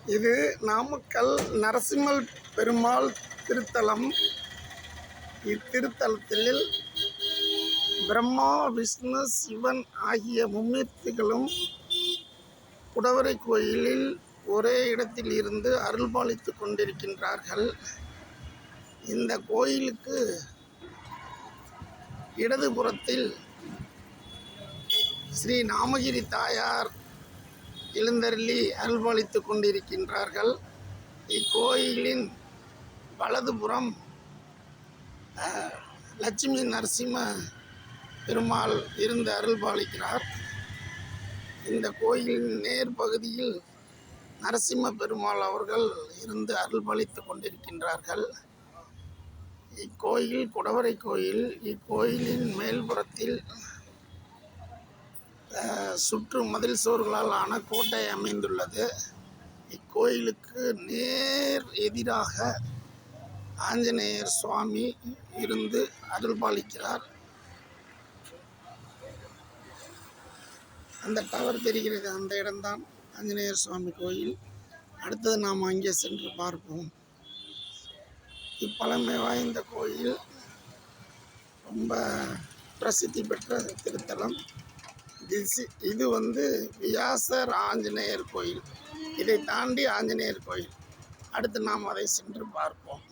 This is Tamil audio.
இது நாமக்கல் நரசிம்மல் பெருமாள் திருத்தலம். இத்திருத்தலத்தில் பிரம்மா, விஷ்ணு, சிவன் ஆகிய மும்மூர்த்திகளும் குடவரை கோயிலில் ஒரே இடத்தில் இருந்து அருள்பாலித்து கொண்டிருக்கின்றார்கள். இந்த கோயிலுக்கு இடதுபுறத்தில் ஸ்ரீ நாமகிரி தாயார் எழுந்தருளி அருள்பாலித்து கொண்டிருக்கின்றார்கள். இக்கோயிலின் வலதுபுறம் லட்சுமி நரசிம்ம பெருமாள் இருந்து அருள்பாலிக்கிறார். இந்த கோயிலின் நேர் பகுதியில் நரசிம்ம பெருமாள் அவர்கள் இருந்து அருள்பாலித்து கொண்டிருக்கின்றார்கள். இக்கோயில் குடவரை கோயில். இக்கோயிலின் மேல்புறத்தில் சுற்று மதில் சுவர்களால் ஆன கோட்டை அமைந்துள்ளது. இக்கோயிலுக்கு நேர் எதிராக ஆஞ்சநேயர் சுவாமி இருந்து அருள்பாலிக்கிறார். அந்த டவர் தெரிகிறது, அந்த இடம்தான் ஆஞ்சநேயர் சுவாமி கோயில். அடுத்தது நாம் அங்கே சென்று பார்ப்போம். இப்பழமை வாய்ந்த கோயில், ரொம்ப பிரசித்தி பெற்ற திருத்தலம். இது வியாசர் ஆஞ்சநேயர் கோயில். இதை தாண்டி ஆஞ்சநேயர் கோயில். அடுத்து நாம் அதை சென்று பார்ப்போம்.